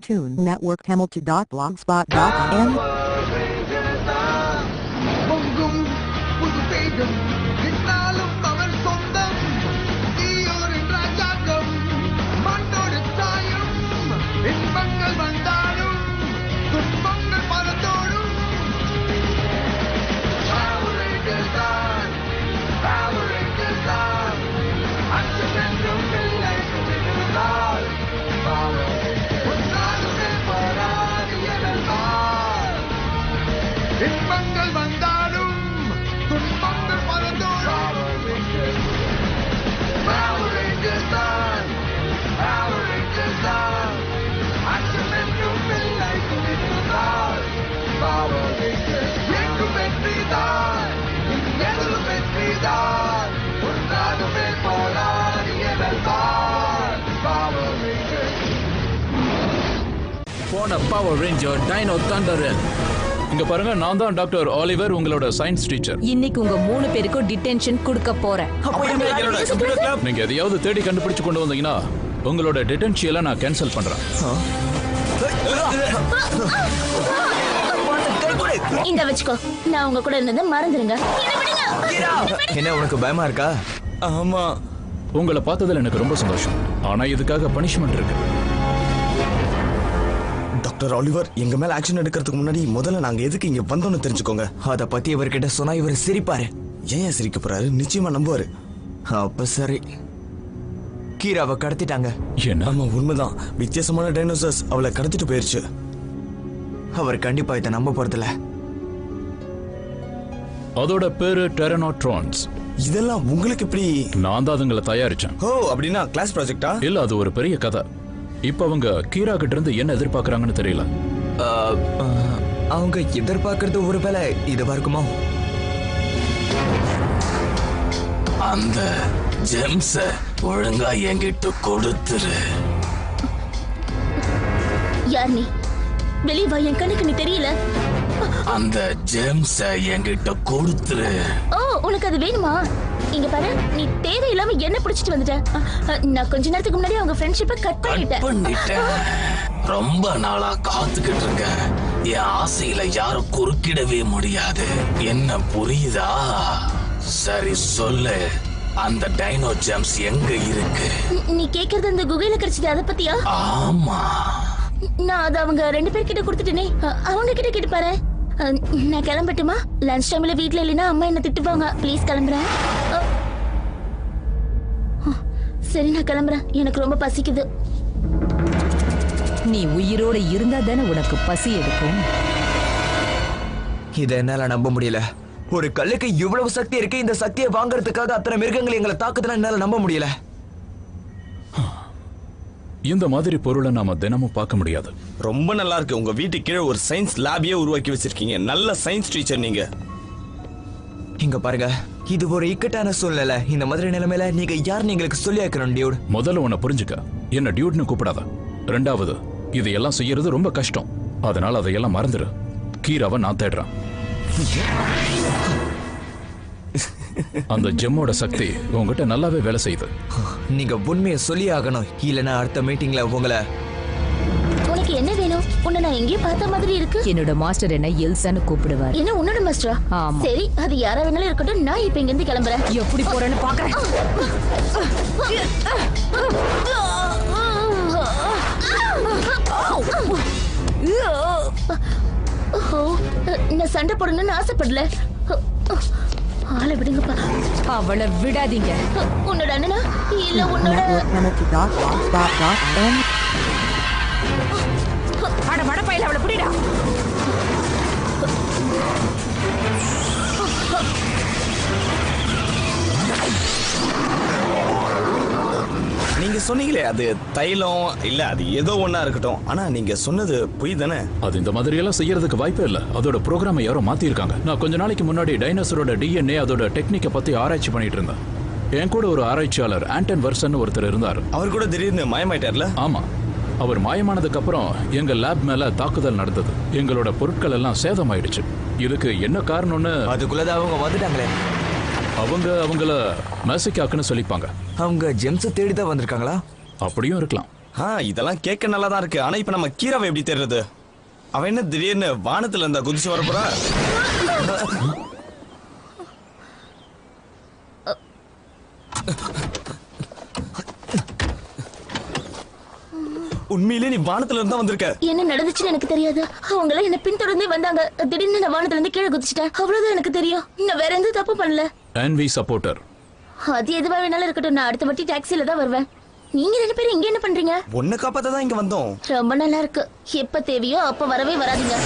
Cartoon Network Hamilton.blogspot.in பொங்கும் புது தேகம் என்னாலும் அவன் சொந்தம் தீயோரின் ராஜாங்கம் மண்ணோடு சாயும் இன்பங்கள் வந்தாலும் துன்பங்கள் பலத்தோடும் அச்சமென்றும் இல்லை இருந்தால் உன்னாலுமே போராடி எழந்தால் இன்பங்கள் வந்தாலும் துன்பங்கள் பலத்தோடும் அச்சமென்றும் இல்லை இருந்தால் எங்கும் வெற்றிதான் எதிலும் வெற்றிதான் உன்னாலுமே போராடி எழந்தால் போன பவர் ரேஞ்சர் டைனோ தண்டரன். இங்க பாருங்க, நான் தான் டாக்டர் ஆலிவர், உங்களோட சயின்ஸ் டீச்சர். இன்னைக்கு உங்க 3 பேருக்கும் டிடென்ஷன் கொடுக்க போறேன். நீங்க எதையாவது தேடி கண்டுபிடிச்சு கொண்டு வந்தீங்கன்னா உங்களோட டிடென்ஷியலை நான் கேன்சல் பண்றேன். இந்த வச்சுக்கோ, நான் உங்க கூட இருந்ததை மறந்துருங்க. என்ன உனக்கு பயமா இருக்கா? ஆமா, உங்களை பார்த்ததுல எனக்கு ரொம்ப சந்தோஷம். ஆனா இதுக்காக பனிஷ்மெண்ட் இருக்கு. டாக்டர் ஆலிவர், எங்க மேல ஆக்ஷன் எடுக்கிறதுக்கு முன்னாடி முதல்ல நாங்க எதுக்கு இங்க வந்தோம்னு தெரிஞ்சுக்கோங்க. அத பத்தி இவர்கிட்ட சொன்னா இவர் சிரிப்பாரு. ஏன் சிரிக்க போறாரு? நிச்சயமா நம்புவாரு. அப்ப சரி. கீராவை கடத்திட்டாங்க. என்ன? ஆமா, உண்மைதான். வித்தியாசமான டைனோசர்ஸ் அவளை கடத்திட்டு போயிருச்சு. அவர் கண்டிப்பா இதை நம்ப போறதில்ல. அதோட பேரு டெரனோட்ரான்ஸ். இதெல்லாம் உங்களுக்கு எப்படி? நான் தான் அதுங்களை தயாரிச்சேன். ஓ, அப்படின்னா கிளாஸ் ப்ராஜெக்டா? இல்ல, அது ஒரு பெரிய கதை. இப்ப அவங்க கீரா கிட்ட இருந்து என்ன எதிர்பார்க்கறாங்கன்னு தெரியல. அவங்க எதிர்பார்க்கறது ஒருவேளை இதுவா இருக்குமோ? அந்த ஜெம்ஸ ஒழுங்கா என்கிட்ட கொடுத்துரு. யார் நீ? வெளியே வா, என் கண்ணுக்கு நீ தெரியல. அந்த ஜெம்ஸ என்கிட்ட கொடுத்துரு. ஓ, உனக்கு அது வேணுமா? இங்க பாரு, நீ தேவையில்லாம என்ன பிடிச்சிட்டு வந்துட்ட. நான் கொஞ்ச நேரத்துக்கு முன்னாடி அவங்க ஃப்ரெண்ட்ஷிப்பை கட் பண்ணிட்டேன். ரொம்ப நாளா காத்துக்கிட்டு இருக்கேன். என் ஆசையில யாரும் குறுக்கிடவே முடியாது. என்ன புரியுதா? சரி சொல்லு, அந்த டைனோ ஜெம்ஸ் எங்க இருக்கு? நீ கேக்குறது அந்த குகையில கிடைச்சது, அதை பத்தியா? ஆமா, நான் அதை அவங்க 2 பேர்கிட்ட கொடுத்துட்டேனே. அவங்க கிட்ட கேட்டு பாரு. நான் கிளம்பட்டுமா? லஞ்ச் டைம்ல வீட்ல இல்லைன்னா அம்மா என்ன திட்டுவாங்க. ப்ளீஸ் கிளம்புறேன். சரி, நான் கிளம்புறேன். எனக்கு ரொம்ப பசிக்குது. நீ உயிரோட இருந்தா தானே உனக்கு பசி எடுக்கும். இதை என்னால நம்ப முடியல. ஒரு கல்லுக்கு இவ்வளவு சக்தி இருக்கு. இந்த சக்தியை வாங்கறதுக்காக அத்தனை மிருகங்கள் எங்களை தாக்குதுன்னா என்னால நம்ப முடியல. இந்த மாதிரி பொருளை நாம தினமும் பார்க்க முடியாது. ரொம்ப நல்லா இருக்கு. உங்க வீட்டு கீழே ஒரு சயின்ஸ் லேபையே உருவாக்கி வச்சிருக்கீங்க. நல்ல சயின்ஸ் டீச்சர் நீங்க. இங்க பாருங்க, இது ஒரு இக்கட்டான சூழ்நிலை. இந்த மாதிரி நிலைமையில நீங்க யாருன்னு எங்களுக்கு சொல்லி வைக்கணும் டியூட். முதல்ல உன்னை புரிஞ்சுக்க. என்ன டியூட்னு கூப்பிடாத. ரெண்டாவது, இதையெல்லாம் செய்யறது ரொம்ப கஷ்டம். அதனால அதையெல்லாம் மறந்துடு. கீராவை நான் தேடுறேன். அந்த ஜெம்மோட சக்தி உங்ககிட்ட நல்லாவே வேலை செய்யுது. நீங்க உண்மையை சொல்லி ஆகணும், இல்லைன்னா அடுத்த மீட்டிங்ல உங்களை. உனக்கு என்ன வேணும்? உன்னை நான் எங்கேயும் பார்த்த மாதிரி இருக்கு. என்னோட மாஸ்டர் என்ன எல்சான்னு கூப்பிடுவார். என்ன, உன்னோட மாஸ்டரா? ஆமா. சரி, அது யாரா வேணாலும் இருக்கட்டும். நான் இப்ப இங்க இருந்து கிளம்புறேன். எப்படி போறேன்னு பாக்குறேன். நான் சண்டை போடணும்னு ஆசைப்படல. ஆளை விடுங்கப்பா. அவளை விடாதீங்க. உன்னோட அண்ணனா இல்ல உன்னோட? Hamilton.blogspot.in அட மடப்பையில அவளை புடிடா. நீங்க சொன்னீங்களே அது தைலம் இல்ல, அது ஏதோ ஒண்ணா இருக்கட்டும். ஆனா நீங்க சொன்னது பொய் தானே? அது இந்த மாதிரி எல்லாம் செய்யறதுக்கு வாய்ப்பே இல்ல. அதோட ப்ரோக்ராமை யாரோ மாத்திருக்காங்க. நான் கொஞ்ச நாளைக்கு முன்னாடி டைனோசரோட டிஎன்ஏ அதோட டெக்னிக்கை பத்தி ஆராய்ச்சி பண்ணிட்டு இருந்தேன். என் கூட ஒரு ஆராய்ச்சியாளர் ஆண்டன் வர்சன் ஒருத்தர் இருந்தார். அவர் கூட திடீர்னு மாயமாயிட்டார்ல? ஆமா, அவர் மாயமானதுக்கு அப்புறம் எங்க லேப் மேல தாக்குதல் நடந்தது. எங்களோட பொருட்கள் எல்லாம் சேதமாயிடுச்சு. இதுக்கு என்ன காரணம்னு அதுக்குள்ளதான் அவங்க வந்துட்டாங்களே. அவங்கள மேசிக்காக்குன்னு சொல்லிப்பாங்க. அவங்க ஜெம்ஸ் தேடி தான் வந்திருக்காங்களா? அப்படியும் இருக்கலாம். இதெல்லாம் கேட்க நல்லா தான் இருக்கு. ஆனா இப்ப நம்ம கீராவை எப்படி தெரியுது? அவன் என்ன திடீர்னு வானத்துல இருந்தா குதிச்சு வரப்போறா? உண்மையிலே நீ வானத்துல இருந்தா வந்திருக்க. என்ன நடந்துச்சுன்னு எனக்கு தெரியாது. அவங்க எல்லாம் என்ன பின்தொடர்ந்தே வந்தாங்க. திடீர்னு நான் வானத்துல இருந்து கீழே குதிச்சிட்டேன். அவ்வளவுதான் எனக்கு தெரியும். நான் வேற எந்த தப்பு பண்ணல. NV supporter. அது எதுவா வேணாலும் இருக்கட்டும். நான் அடுத்த வாட்டி டாக்ஸில தான் வருவேன். நீங்க 2 பேரும் இங்க என்ன பண்றீங்க? உன்னை காப்பாத்த தான் இங்க வந்தோம். ரொம்ப நல்லா இருக்கு. எப்ப தேவையோ அப்ப வரவே வராதீங்க.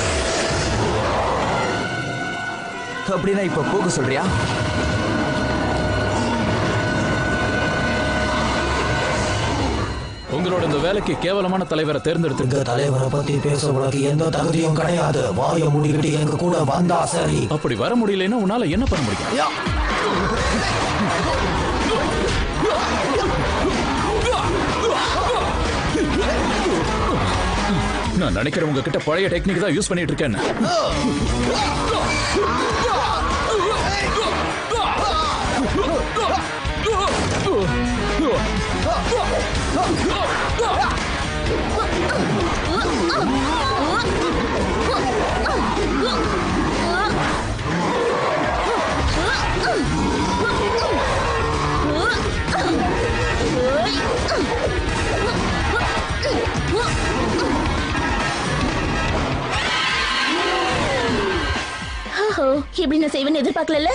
அப்படின்னா இப்ப போக சொல்றியா? உங்களோட இந்த வேலைக்கு கேவலமான தலைவரை தேர்ந்தெடுத்து தலைவரை பத்தி பேச உனக்கு எந்த தகுதியும் கிடையாது. வாய மூடிக்கிட்டு எங்க கூட வந்தா சரி. அப்படி வர முடியலன்னா உன்னால என்ன பண்ண முடியும்? நான் நினைக்கிறேன் உங்ககிட்ட பழைய டெக்னிக் தான் யூஸ் பண்ணிட்டு இருக்கேன். எப்படி நான் செய்வேன்னு எதிர்பார்க்கல.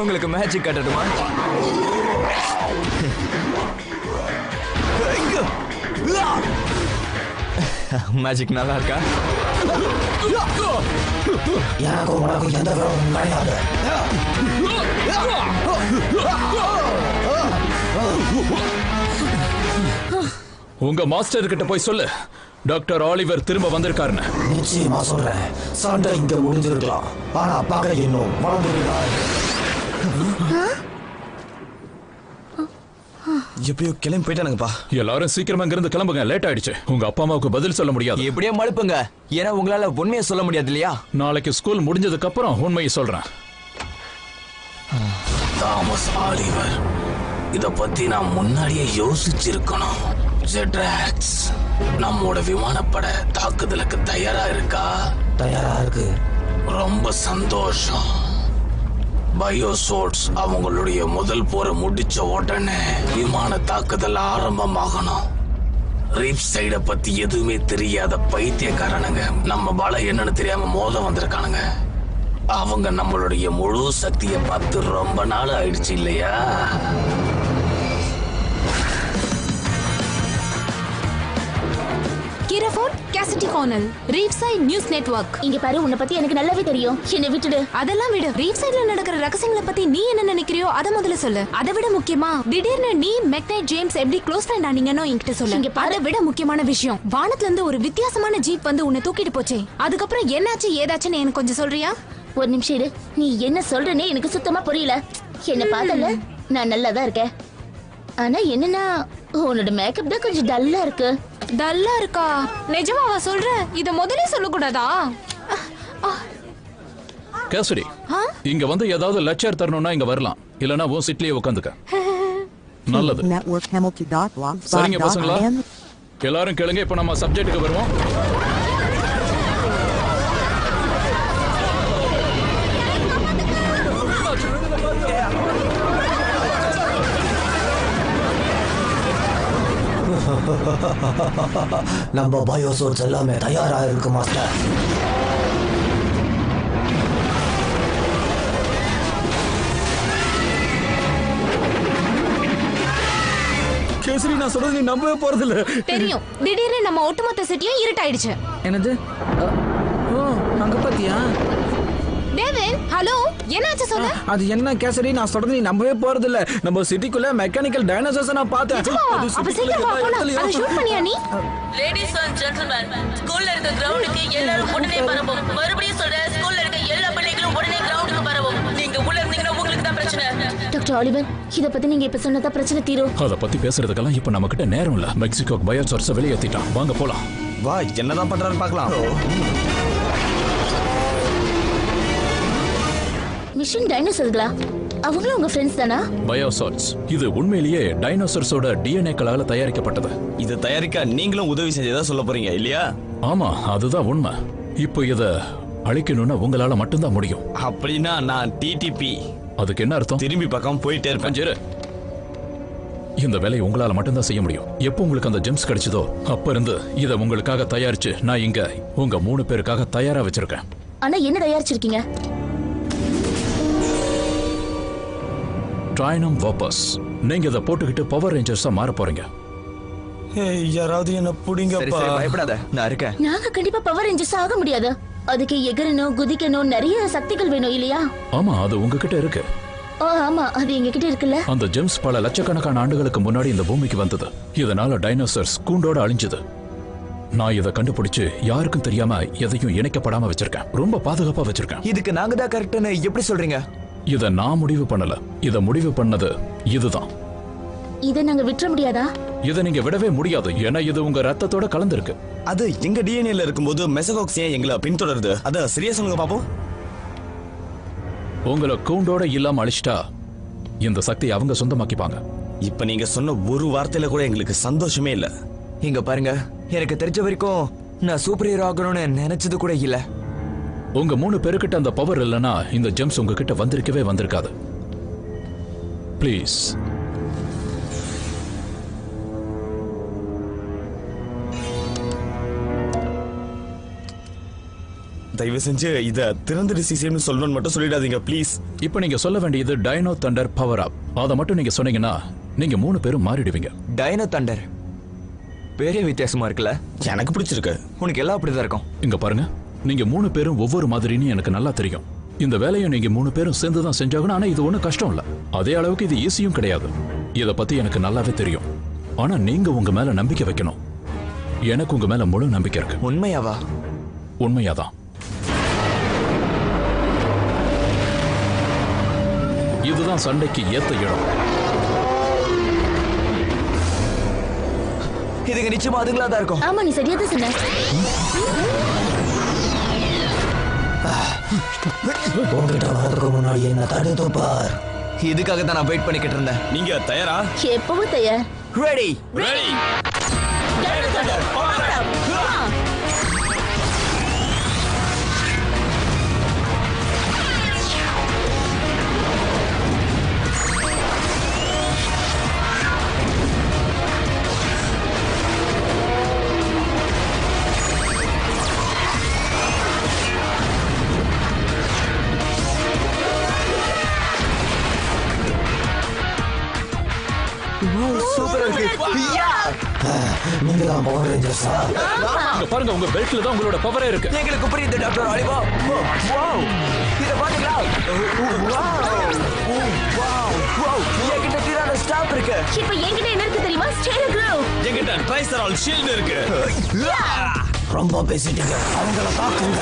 உங்களுக்கு மேஜிக் காட்டட்டுமா? மேஜிக் நல்லா இருக்கா? எனக்கு உனக்கு எந்த விரோதமும் கிடையாது. உங்க மாஸ்டர் கிட்ட போய் சொல்லு டாக்டர் ஆலிவர் திரும்ப வந்திருக்காருன்னு. நிச்சயமா சொல்றேன். சண்டை இங்க முடிஞ்சிருக்கலாம், ஆனா பகை இன்னும் வளர்ந்துருக்காரு. எப்படியோ கிளம்பி போயிட்டானுங்கப்பா. எல்லாரும் சீக்கிரமா இங்கிருந்து கிளம்புங்க. லேட் ஆயிடுச்சு. உங்க அப்பா அம்மாவுக்கு பதில் சொல்ல முடியாது. எப்படியே மழுப்புங்க. ஏன்னா உங்களால உண்மையை சொல்ல முடியாது இல்லையா? நாளைக்கு ஸ்கூல் முடிஞ்சதுக்கு அப்புறம் உண்மையை சொல்றேன். தாமஸ் ஆலிவர், இத பத்தி நான் முன்னாடியே யோசிச்சிருக்கணும். ஜெட்ராக்ஸ் நம்மோட விமானப்படை தாக்குதலுக்கு தயாரா இருக்கா? தயாரா இருக்கு. ரொம்ப சந்தோஷம். பயோசோட்ஸ் அவங்களுடைய முதல் போரை முடிச்ச உடனே விமான தாக்குதல் ஆரம்பமாகணும். ரீப் சைட பத்தி எதுவுமே தெரியாத பைத்தியக்காரனுங்க நம்ம பல என்னன்னு தெரியாம மோத வந்திருக்கானுங்க. அவங்க நம்மளுடைய முழு சக்தியை பார்த்து ரொம்ப நாள் ஆயிடுச்சு இல்லையா? கிரஃபோர்ட் கேசிட்டி கார்னல் ரீஃப்சைட் நியூஸ் நெட்வொர்க். இங்க பாரு, உன்னை பத்தி எனக்கு நல்லாவே தெரியும். என்னை விட்டுடு. அதெல்லாம் விடு. ரீஃப்சைட்ல நடக்கிற ரகசியங்களை பத்தி நீ என்ன நினைக்கிறியோ அத முதல்ல சொல்லு. அதை விட முக்கியமா திடீர்னு நீ மெக்னைட் ஜேம்ஸ் எப்படி க்ளோஸ் ஃப்ரெண்ட் ஆனீங்கன்னு என்கிட்ட சொல்லு. இங்க பாரு, அதை விட முக்கியமான விஷயம், வானத்துல இருந்து ஒரு வித்தியாசமான ஜீப் வந்து உன்னை தூக்கிட்டு போச்சே, அதுக்கப்புறம் என்னாச்சு ஏதாச்சுன்னு எனக்கு கொஞ்சம் சொல்றியா? ஒரு நிமிஷம் இரு. நீ என்ன சொல்றனே எனக்கு சுத்தமா புரியல. என்ன பார்த்தல நான் நல்லா தான் இருக்கேன். ஆனா என்னன்னா உன்னோட மேக்கப் தான் கொஞ்சம் டல்லா இருக்கு. டல்லா இருக்கா? நிஜமாவா சொல்ற? இத முதல்ல சொல்ல கூடாதா? கேசரி, இங்க வந்து ஏதாவது லெக்சர் தரணும்னா இங்க வரலாம். இல்லனா உன் சீட்லயே உட்காந்துக்க. நல்லது. Network Hamilton.blogspot.in. சரிங்க பசங்களா, எல்லாரும் கேளுங்க. இப்ப நம்ம சப்ஜெக்ட்டுக்கு வருவோம். நம்ம பயோசோர்ஸ் எல்லாமே தயாரா இருக்கு மாஸ்டர். கேசரி, நான் சொல்றது நீ நம்பவே போறதில்ல. தெரியும். திடீர்னு நம்ம ஒட்டுமொத்த சிட்டியும் இருட்டாயிடுச்சு. என்னது? ஓ, அங்க பாத்தியா? டேவிட் ஹலோ என்னாச்சு சொல்லு. அது என்ன கேசரி, நான் சொல்றது நீ நம்பவே போறது இல்ல. நம்ம சிட்டிக்குள்ள மெக்கானிக்கல் டைனோசர்ஸ் நான் பார்த்தேன். அப்ப சீக்கிரம் வா போலாம். அதை ஷூட் பண்ணியா நீ? லேடிஸ் அண்ட் ஜென்டில்மேன், ஸ்கூல்ல இருக்க கிரவுண்டுக்கு எல்லாரும் உடனே வரவும். மறுபடியும் சொல்றேன், ஸ்கூல்ல இருக்க எல்லா பிள்ளைகளும் உடனே கிரவுண்டுக்கு வரவும். நீங்க உள்ள இருந்தீங்கன்னா உங்களுக்கு தான் பிரச்சனை. டாக்டர் ஆலிவர், இத பத்தி நீங்க இப்ப சொன்னதா பிரச்சனை தீரும். அத பத்தி பேசுறதுக்கெல்லாம் இப்ப நம்ம கிட்ட நேரம் இல்ல. மெக்சிகோ பயோசார்ஸ வெளியேத்திட்டான். வாங்க போலாம். வா, என்னதான் பண்றாரு பார்க்கலாம். மிஷன் டைனோசர்ஸ்களா? அவங்களும் உங்க ஃப்ரெண்ட்ஸ் தானா? பயோசார்ஸ் இது உண்மையிலேயே டைனோசர்ஸோட டிஎன்ஏக்களால தயாரிக்கப்பட்டது. இதை தயாரிக்க நீங்களும் உதவி செஞ்சதா சொல்ல போறீங்க இல்லையா? ஆமா, அதுதான் உண்மை. இப்போ இத அழிக்கணும்னா உங்களால மட்டும்தான் முடியும். அப்படின்னா நான் டிடிபி. அதுக்கு என்ன அர்த்தம்? திரும்பி பக்கம் போயிட்டே இருப்பேன். இந்த வேலையை உங்களால மட்டும்தான் செய்ய முடியும். எப்போ உங்களுக்கு அந்த ஜெம்ஸ் கிடைச்சதோ அப்ப இருந்து இத உங்களுக்காக தயாரிச்சு நான் இங்க உங்க 3 பேருக்காக தயாரா வச்சிருக்கேன். ஆனா என்ன தயாரிச்சிருக்கீங்க? ட்ரைனம் வாபஸ். நீங்க இத போட்டுக்கிட்டு பவர் ரேஞ்சர்ஸா மாற போறீங்க. யாராவது என்ன புடிங்கப்பா. பயப்படாத, நான் இருக்கேன். நாங்க கண்டிப்பா பவர் ரேஞ்சர்ஸ் ஆக முடியாது. அதுக்கு எகரணும், குதிக்கணும், நிறைய சக்திகள் வேணும் இல்லையா? ஆமா, அது உங்ககிட்ட இருக்கு. ஆமா, அது எங்க கிட்ட இருக்குல்ல. அந்த ஜெம்ஸ் பல லட்சக்கணக்கான ஆண்டுகளுக்கு முன்னாடி இந்த பூமிக்கு வந்தது. இதனால டைனோசர்ஸ் கூண்டோட அழிஞ்சது. நான் இதை கண்டுபிடிச்சு யாருக்கும் தெரியாம எதையும் இணைக்கப்படாம வச்சிருக்கேன். ரொம்ப பாதுகாப்பா வச்சிருக்கேன். இதுக்கு நாங்க தான் கரெக்ட்னு எப்படி சொல்றீங்க? இத நான் முடிவு பண்ணல. இத முடிவு பண்ணது இதுதான். இத நாங்க விட்டுற முடியாதா? இத நீங்க விடவே முடியாது. ஏன்னா இது உங்க ரத்தத்தோட கலந்துருக்கு. அது எங்க டிஎன்ஏல இருக்கும்போது மெசகாக்ஸ் ஏன் எங்களை பின்தொடருது? அத சரியா சொல்லுங்க பாப்போம். உங்களை கூண்டோட இல்லாம அழிச்சிட்டா இந்த சக்தி அவங்க சொந்தமாக்கிப்பாங்க. இப்ப நீங்க சொன்ன ஒரு வார்த்தையில கூட எங்களுக்கு சந்தோஷமே இல்ல. இங்க பாருங்க, எனக்கு தெரிஞ்ச வரைக்கும் நான் சூப்பர் ஹீரோ ஆகணும்னு நினைச்சது கூட இல்ல. உங்க 3 பேருக்கிட்ட அந்த பவர் இல்லைன்னா இந்த ஜெம்ஸ் உங்ககிட்ட வந்திருக்கவே வந்திருக்காது. ப்ளீஸ். தயவு செஞ்சு இத திறந்த டிசிஷன் சொல்லணும்னு மட்டும் சொல்லிடாதீங்க ப்ளீஸ். இப்போ நீங்க சொல்ல வேண்டியது டைனோ தண்டர் பவர் அப். அதை மட்டும் நீங்க சொன்னீங்கன்னா நீங்க 3 பேரும் மாறிடுவீங்க. டைனோ தண்டர் பேரே வித்தியாசமா இருக்குல்ல? எனக்கு பிடிச்சிருக்கு. உனக்கு எல்லாம் அப்படிதான் இருக்கும். இங்க பாருங்க, நீங்க 3 பேரும் ஒவ்வொரு மாதிரின்னு எனக்கு நல்லா தெரியும். இந்த வேலையை நீங்க 3 பேரும் சேர்ந்து தான் செஞ்சாகணும். ஆனா இது ஒன்றும் கஷ்டம் இல்ல. அதே அளவுக்கு இது ஈஸியும் கிடையாது. இத பத்தி எனக்கு நல்லாவே தெரியும். ஆனா நீங்க உங்க மேல நம்பிக்கை வைக்கணும். எனக்கு உங்க மேல முழு நம்பிக்கை இருக்கு. உண்மையாவா? உண்மையாதான். இதுதான் சண்டைக்கு ஏத்த இடம். இதுக்கு நிச்சயமா அதுங்களா தான் இருக்கும். ஆமா, நீ சரியா தான் சொன்ன. உங்ககிட்ட வரதுக்கு முன்னாடி என்ன தடுத்து பார். இதுக்காக தான் நான் வெயிட் பண்ணிக்கிட்டு இருந்தேன். நீங்க தயாரா? எப்பவும் தயார். ரெடி. ரெடி. சூப்பரா இருக்கு. நீங்க தான் பவர் ரேஞ்சர்ஸா? இங்க பாருங்க, உங்க பெல்ட்ல தான் உங்களோட பவரே இருக்கு. எங்களுக்கு புரியுது டாக்டர் ஆலிவா. வாவ், இத பாத்தீங்களா? வாவ், என்கிட்ட டிரானோ ஸ்டாப் இருக்கு. இப்ப என்கிட்ட என்ன இருக்கு தெரியுமா? ஸ்டேரோ க்ளோவ். என்கிட்ட ட்ரைசரால் ஷீல்ட் இருக்கு. ரொம்ப பேசிட்டீங்க, அவங்கள தாக்குங்க.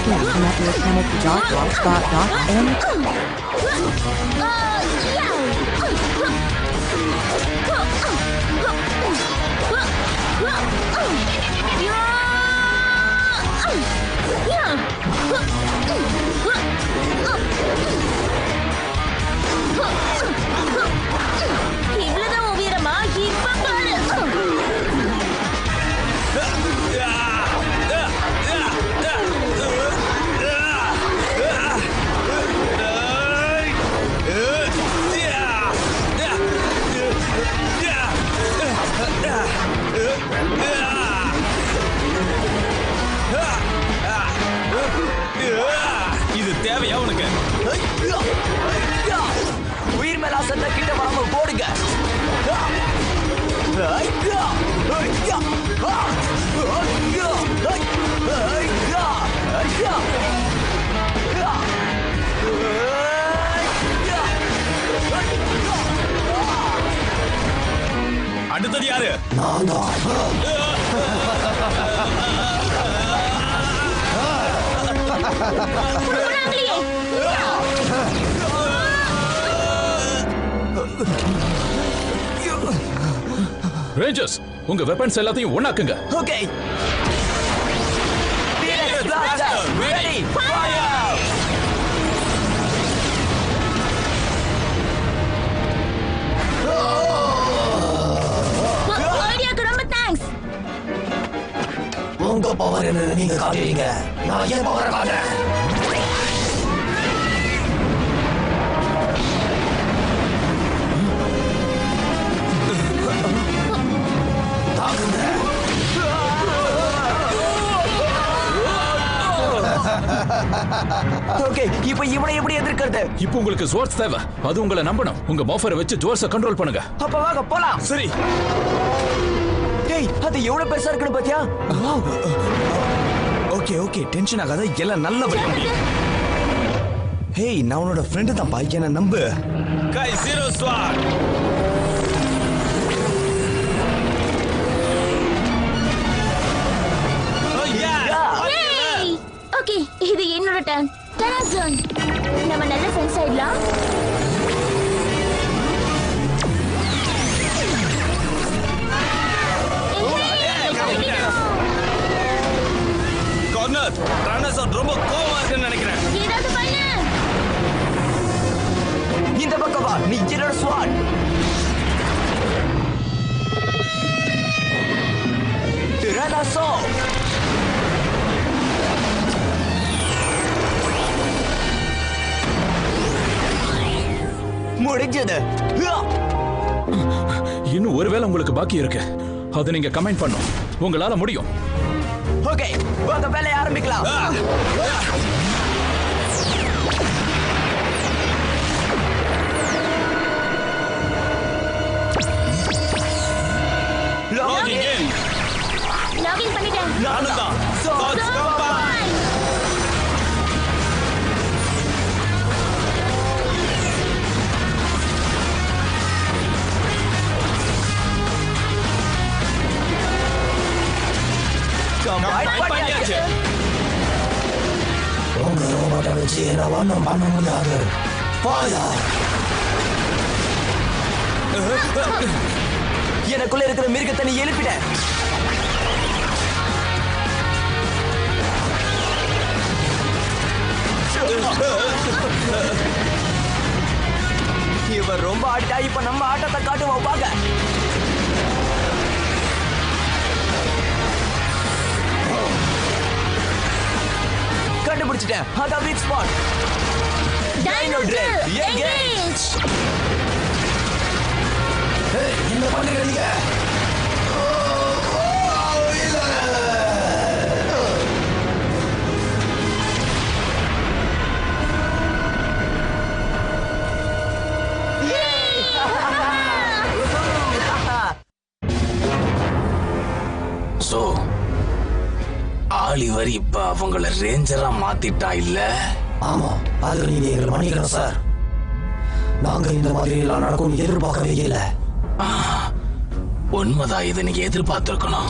Please connect with hamilton.blogspot.m. இவ்வளவுதான் உயரமா? இப்ப பாரு. இது தேவையா உனக்கு? உயிர் மேல சத்த கிட்ட வராம போடுங்க. அடுத்தது யாரு? நான் தான். ரேஞ்சர்ஸ், உங்க வெப்பன்ஸ் எல்லாத்தையும் ஒண்ணாக்குங்க. ஓகே. ஐடியாக்கு ரொம்ப தேங்க்ஸ். உங்க பவர் என்ன நீங்க காட்டுறீங்க, நான் என் பவரை காட்டுறேன். ஓகே, இப்போ இவனை எப்படி எதிர்க்கிறது? இப்போ உங்களுக்கு ஜோர்ஸ் தேவை. அது உங்களை நம்பணும். உங்க மோஃபரை வச்சு ஜோர்ஸை கண்ட்ரோல் பண்ணுங்க. அப்ப வாங்க போலாம். சரி. ஏய், அது எவ்வளவு பெருசா இருக்குன்னு பாத்தியா? ஓகே ஓகே, டென்ஷன் ஆகாத, எல்லாம் நல்ல வழி முடியும். ஹேய், நான் உன்னோட ஃப்ரெண்டு தான் பா, என்ன நம்பு. கை ஜீரோ ஸ்வாட். ஓகே, இது என்னோட டர்ன். டராசன், நம்ம நல்ல ஃப்ரெண்ட்ஸ் ஆயிடலாம். கார்னர், ட்ரானோசார் ரொம்ப கோவமா இருக்குன்னு நினைக்கிறேன். ஏதாவது பண்ணு. இந்த பக்கம் வா, நீ என்னோட ஸ்வாட். ட்ரானோசார். முடிஞ்சது. இன்னும் ஒருவேளை உங்களுக்கு பாக்கி இருக்கு. அதை நீங்க கமெண்ட் பண்ணும். உங்களால முடியும். ஓகே, வாங்க வேலையை ஆரம்பிக்கலாம். லாகின் பண்ணிட்டேன். நானும் தான். Swords combine. உங்க ரோபோட்டை வச்சு என்ன ஒண்ணும் பண்ண முடியாது. எனக்குள்ள இருக்கிற மிருகத்தை நீ எழுப்பிட. இவர் ரொம்ப ஆட்டா, இப்ப நம்ம ஆட்டத்தை காட்டுவோம் பாக்க. கண்டுபிடிச்சிட்டேன், அதான் week spot. Dino drill engage. என்ன பண்ணுங்க நீங்க? சோ ஆலிவர் இப்ப அவங்கள ரேஞ்சரா மாத்திட்டா இல்ல? ஆமா, அது நீங்க எங்களை மன்னிக்கணும் சார். நாங்க இந்த மாதிரி எல்லாம் நடக்கும் எதிர்பார்க்கவே இல்லை. உண்மைதான், இதை நீங்க எதிர்பார்த்திருக்கணும்.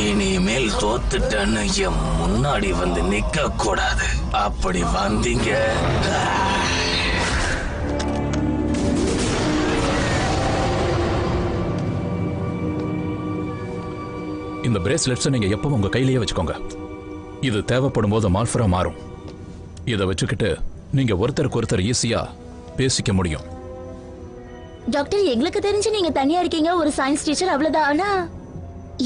இனிமேல் தோத்துட்டேன்னு என் முன்னாடி வந்து நிக்க கூடாது. அப்படி வந்தீங்க இந்த பிரேஸ்லெட்ஸை நீங்க எப்பவும் உங்க கையிலேயே வச்சுக்கோங்க. இது தேவைப்படும் போது மால்ஃபரா மாறும். இதை வச்சுக்கிட்டு நீங்க ஒருத்தருக்கு ஒருத்தர் ஈஸியா பேசிக்க முடியும். டாக்டர், எங்களுக்கு தெரிஞ்சு நீங்க தனியா இருக்கீங்க, ஒரு சயின்ஸ் டீச்சர், அவ்வளவுதான். ஆனா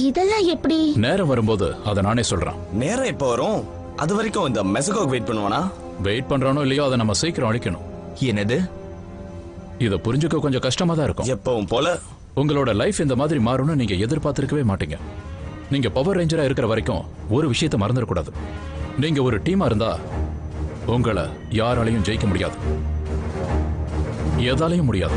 இதெல்லாம் எப்படி? நேரம் வரும்போது அதை நானே சொல்றேன். நேரம் எப்போ வரும்? அது வரைக்கும் இந்த மெசகோக்கு வெயிட் பண்ணுவானா? வெயிட் பண்றானோ இல்லையோ, அதை நம்ம சீக்கிரம் அழிக்கணும். என்னது? இதை புரிஞ்சுக்க கொஞ்சம் கஷ்டமா தான் இருக்கும். எப்பவும் போல உங்களோட லைஃப் இந்த மாதிரி மாறும்னு நீங்க எதிர்பார்த்திருக்கவே மாட்டீங்க. நீங்க பவர் ரேஞ்சரா இருக்கிற வரைக்கும் ஒரு விஷயத்தை மறந்துடக்கூடாது. நீங்க ஒரு டீமா இருந்தா உங்களை யாராலையும் ஜெயிக்க முடியாது, எதாலையும் முடியாது.